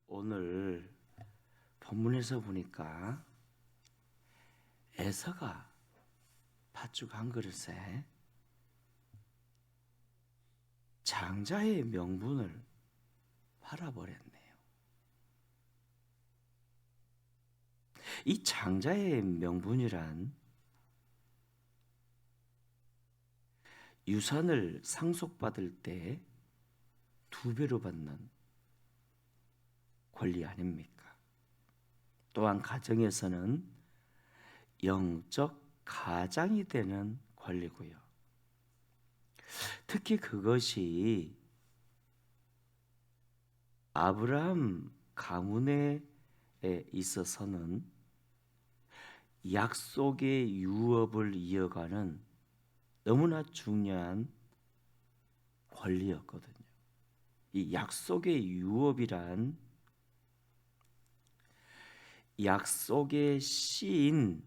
오늘 본문에서 보니까 에서가 팥죽 한 그릇에 장자의 명분을 팔아버렸네요. 이 장자의 명분이란 유산을 상속받을 때 2배로 받는 권리 아닙니까? 또한 가정에서는 영적 가장이 되는 권리고요. 특히 그것이 아브라함 가문에 있어서는 약속의 유업을 이어가는 너무나 중요한 권리였거든요. 이 약속의 유업이란 약속의 씨인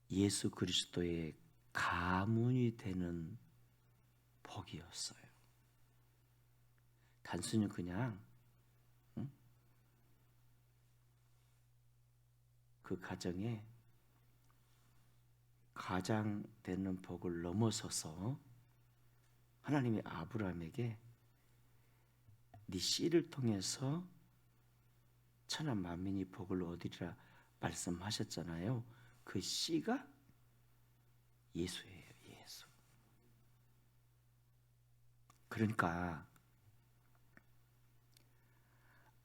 예수 그리스도의 가문이 되는 복이었어요. 단순히 그냥 그 가정에 가장 되는 복을 넘어서서 하나님이 아브라함에게 네 씨를 통해서 천하 만민이 복을 얻으리라 말씀하셨잖아요. 그 씨가 예수예요. 예수. 그러니까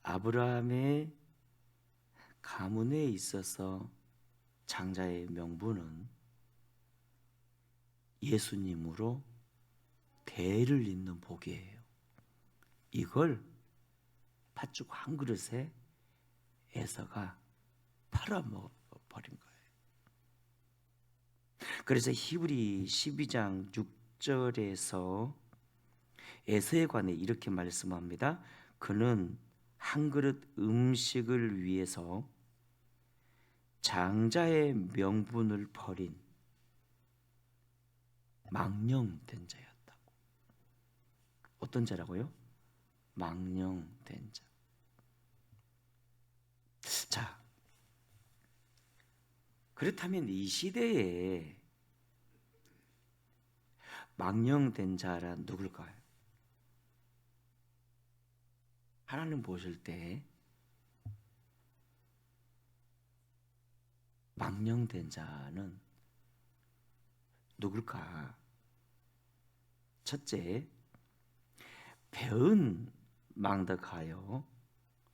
아브라함의 가문에 있어서 장자의 명분은 예수님으로 대를 잇는 복이에요. 이걸 팥죽 한 그릇에 에서가 팔아먹어버린 거예요. 그래서 히브리 12장 6절에서 에서에 관해 이렇게 말씀합니다. 그는 한 그릇 음식을 위해서 장자의 명분을 버린 망령된 자였다고. 어떤 자라고요? 망령된 자. 자, 그렇다면 이 시대에 망령된 자란 누굴까요? 하나님 보실 때 망령된 자는 누굴까? 첫째, 배은 망덕하여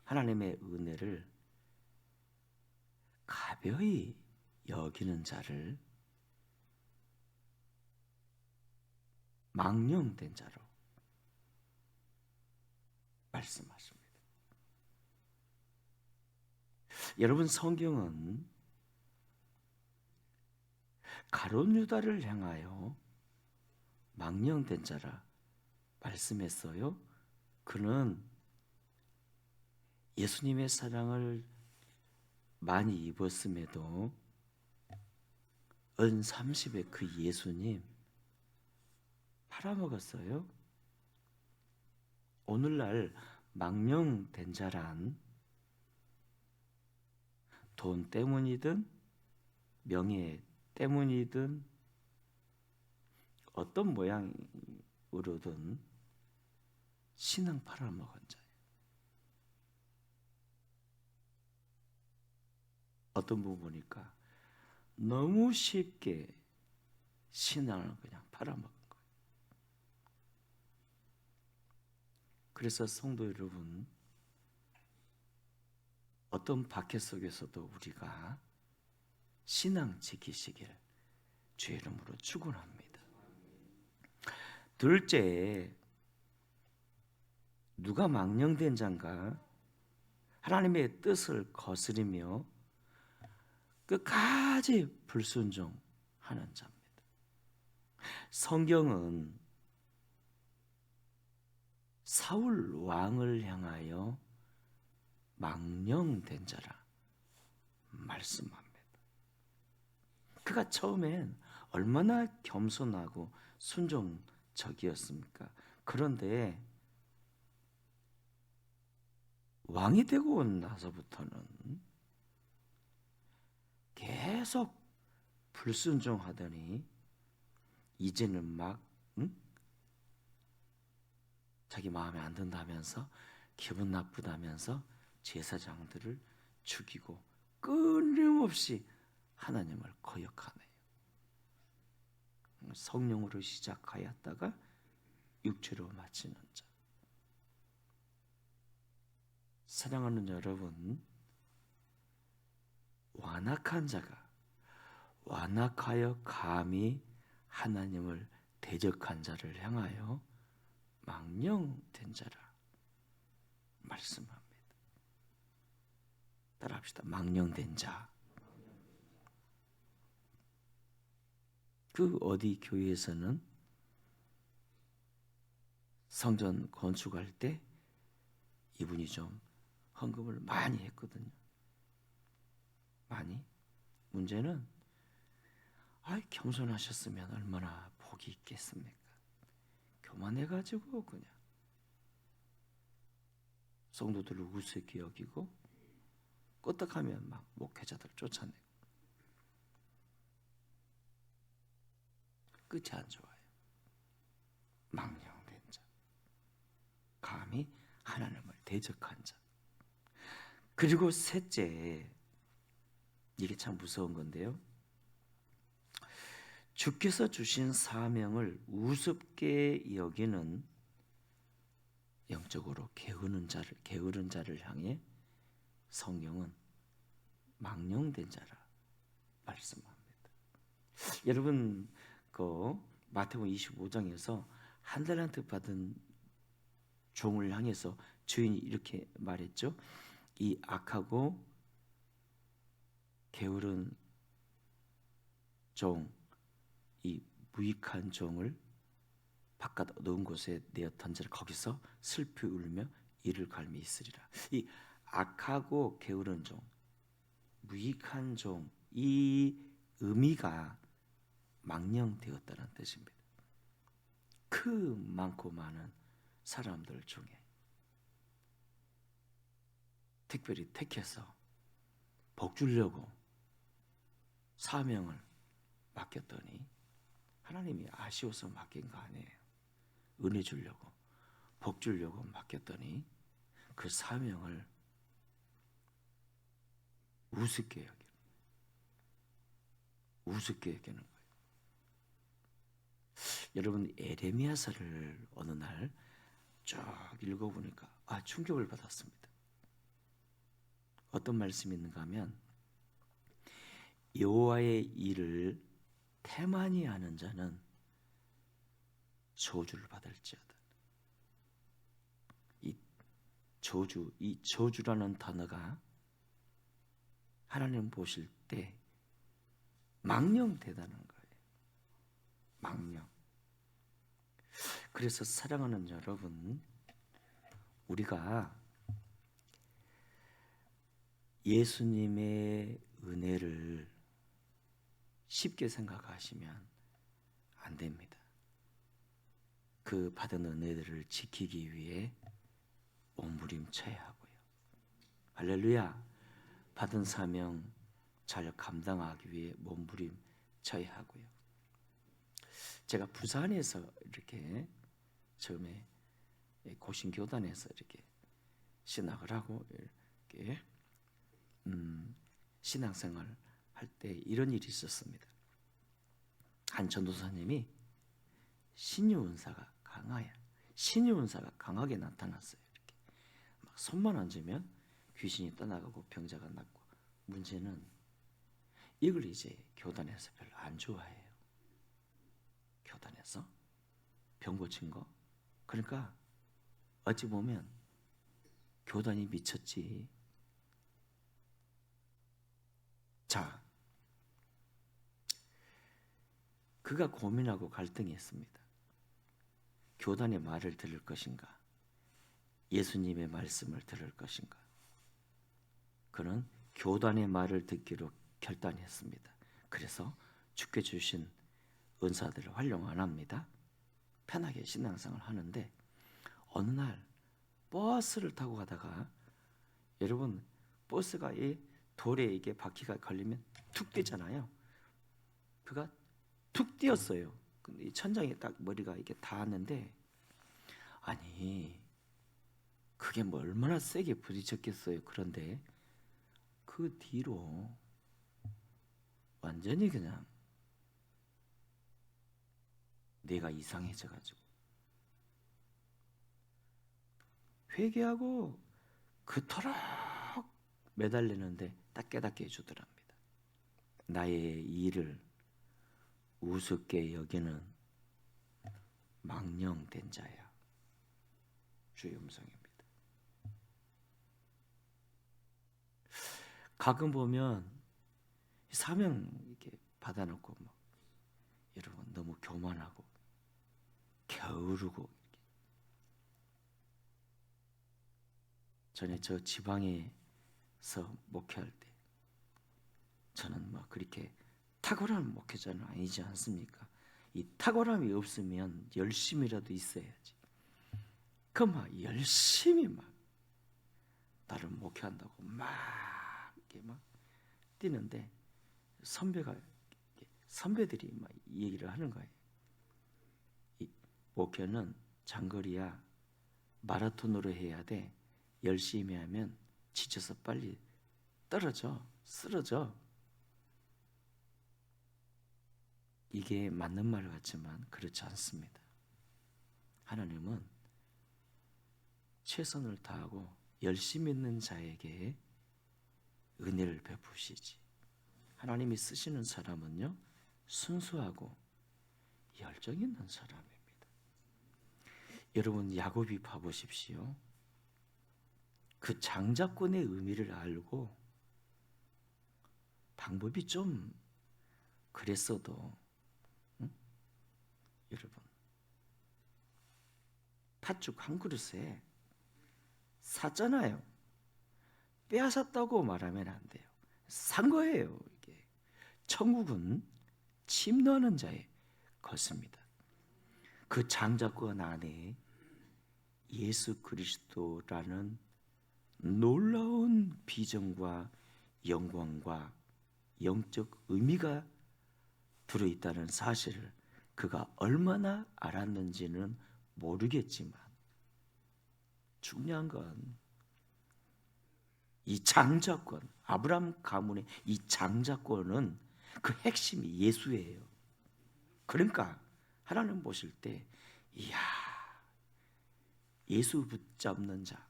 하나님의 은혜를 가벼이 여기는 자를 망령된 자로 말씀하십니다. 여러분, 성경은 가룟 유다를 향하여 망령된 자라 말씀했어요. 그는 예수님의 사랑을 많이 입었음에도 은 30의 그 예수님 팔아먹었어요. 오늘날 망령된 자란 돈 때문이든 명예 때문이든 어떤 모양으로든 신앙 팔아먹은 자예요. 어떤 부분 보니까 너무 쉽게 신앙을 그냥 팔아먹은 거예요. 그래서 성도 여러분, 어떤 박해 속에서도 우리가 신앙 지키시길 주의 이름으로 축원합니다. 둘째, 누가 망령된 자인가? 하나님의 뜻을 거스리며 끝까지 불순종하는 자입니다. 성경은 사울 왕을 향하여 망령된 자라 말씀합니다. 그가 처음엔 얼마나 겸손하고 순종적이었습니까? 그런데 왕이 되고 나서부터는 계속 불순종하더니 이제는 막 자기 마음에 안 든다면서 기분 나쁘다면서 제사장들을 죽이고 끊임없이 하나님을 거역하네요. 성령으로 시작하였다가 육체로 마치는 자. 사랑하는 여러분, 완악한 자가 완악하여 감히 하나님을 대적한 자를 향하여 망령된 자라 말씀합니다. 따라합시다. 망령된 자. 그 어디 교회에서는 성전 건축할 때 이분이 좀 헌금을 많이 했거든요. 많이. 문제는 겸손하셨으면 얼마나 복이 있겠습니까? 교만해가지고 그냥 성도들을 우습게 여기고 끄떡하면 막 목회자들 쫓아내고 끝이 안 좋아요. 망령된 자, 감히 하나님을 대적한 자. 그리고 셋째, 이게 참 무서운 건데요. 주께서 주신 사명을 우습게 여기는 영적으로 게으른 자를 향해 성경은 망령된 자라 말씀합니다. 여러분, 그 마태복음 25장에서 한 달란트 받은 종을 향해서 주인이 이렇게 말했죠. 이 악하고 게으른 종, 이 무익한 종을 바깥 어두운 곳에 내어 던지라. 거기서 슬피 울며 이를 갈미 있으리라. 이 악하고 게으른 종, 무익한 종, 이 의미가 망령되었다는 뜻입니다. 그 많고 많은 사람들 중에 특별히 택해서 복 주려고 사명을 맡겼더니 하나님이 아쉬워서 맡긴 거 아니에요. 은혜 주려고, 복 주려고 맡겼더니 그 사명을 우습게 여기는 거예요. 여러분, 에레미야서를 어느 날 쭉 읽어보니까 충격을 받았습니다. 어떤 말씀이 있는가 하면 여호와의 일을 태만히 하는 자는 저주를 받을지어다. 이 저주라는 단어가 하나님 보실 때 망령되다는 거예요. 망령. 그래서 사랑하는 여러분, 우리가 예수님의 은혜를 쉽게 생각하시면 안 됩니다. 그 받은 은혜들을 지키기 위해 몸부림쳐야 하고요. 할렐루야. 받은 사명 잘 감당하기 위해 몸부림쳐야 하고요. 제가 부산에서 이렇게 처음에 고신교단에서 이렇게 신학을 하고 이렇게 신앙생활 할 때 이런 일이 있었습니다. 한 전도사님이 신유은사가 강하게 나타났어요. 이렇게 막 손만 얹으면 귀신이 떠나가고 병자가 낫고. 문제는 이걸 이제 교단에서 별로 안 좋아해요. 교단에서 병 고친 거. 그러니까 어찌 보면 교단이 미쳤지. 자, 그가 고민하고 갈등했습니다. 교단의 말을 들을 것인가, 예수님의 말씀을 들을 것인가. 그는 교단의 말을 듣기로 결단했습니다. 그래서 주께 주신 은사들을 활용 안 합니다. 편하게 신앙생활을 하는데 어느 날 버스를 타고 가다가 여러분, 버스가 이 돌에 이게 바퀴가 걸리면 툭 뛰잖아요. 그가 툭 뛰었어요. 근데 이 천장에 딱 머리가 이게 닿았는데, 아니 그게 뭐 얼마나 세게 부딪혔겠어요. 그런데 그 뒤로 완전히 그냥 내가 이상해져가지고 회개하고 그토록 매달리는데 딱 깨닫게 해주더랍니다. 나의 일을 우습게 여기는 망령된 자야. 주의 음성입니다. 가끔 보면 사명 이렇게 받아놓고 막 여러분 너무 교만하고 게으르고, 전에 저 지방에서 목회할 때 저는 막 그렇게 탁월한 목회자는 아니지 않습니까? 이 탁월함이 없으면 열심이라도 있어야지. 그 막 열심히 막 나를 목회한다고 막 이렇게 막 뛰는데 선배들이 막 얘기를 하는 거예요. 이 목회는 장거리야, 마라톤으로 해야 돼. 열심히 하면 지쳐서 빨리 쓰러져. 이게 맞는 말 같지만 그렇지 않습니다. 하나님은 최선을 다하고 열심히 있는 자에게 은혜를 베푸시지. 하나님이 쓰시는 사람은요, 순수하고 열정 있는 사람입니다. 여러분, 야곱이 봐보십시오. 그 장자권의 의미를 알고 방법이 좀 그랬어도, 여러분, 팥죽 한 그릇에 샀잖아요. 빼앗았다고 말하면 안 돼요. 산 거예요. 이게 천국은 침 넣는 자의 것입니다. 그 장자권 안에 예수 그리스도라는 놀라운 비전과 영광과 영적 의미가 들어있다는 사실을 그가 얼마나 알았는지는 모르겠지만, 중요한 건 이 장자권, 아브라함 가문의 이 장자권은 그 핵심이 예수예요. 그러니까 하나님 보실 때, 이야, 예수 붙잡는 자,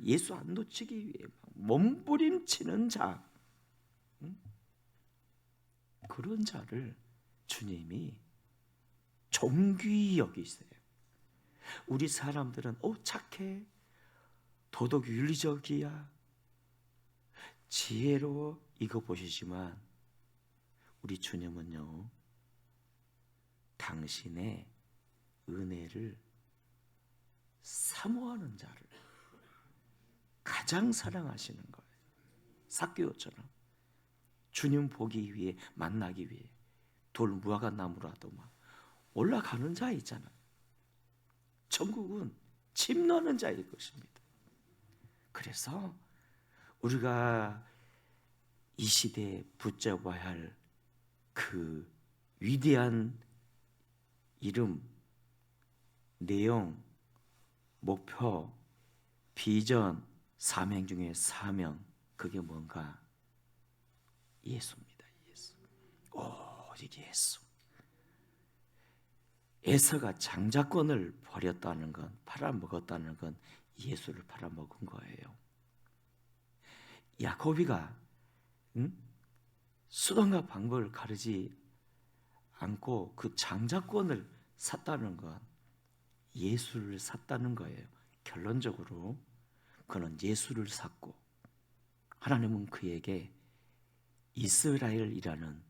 예수 안 놓치기 위해 몸부림치는 자, 그런 자를 주님이 존귀히 여기세요. 우리 사람들은 착해, 도덕 윤리적이야, 지혜로워, 이거 보시지만 우리 주님은요, 당신의 은혜를 사모하는 자를 가장 사랑하시는 거예요. 삭개오처럼 주님 보기 위해, 만나기 위해 돌 무화과 나무라도 막 올라가는 자 있잖아요. 천국은 침 넣는 자일 것입니다. 그래서 우리가 이 시대에 붙잡아야 할 그 위대한 이름, 내용, 목표, 비전, 사명 중에 사명, 그게 뭔가? 예수입니다. 예수. 오직 예수. 에서가 장자권을 버렸다는 건, 팔아먹었다는 건 예수를 팔아먹은 거예요. 야곱이가 수단과 방법을 가르지 않고 그 장자권을 샀다는 건 예수를 샀다는 거예요. 결론적으로 그는 예수를 샀고, 하나님은 그에게 이스라엘이라는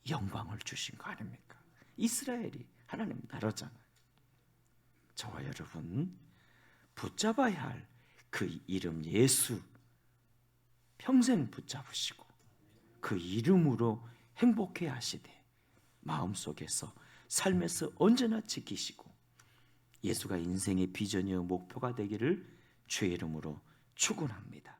영광을 주신 거 아닙니까? 이스라엘이 하나님 나라잖아요. 저와 여러분 붙잡아야 할 그 이름 예수, 평생 붙잡으시고 그 이름으로 행복해 하시되 마음속에서 삶에서 언제나 지키시고 예수가 인생의 비전이요 목표가 되기를 주의 이름으로 축원합니다.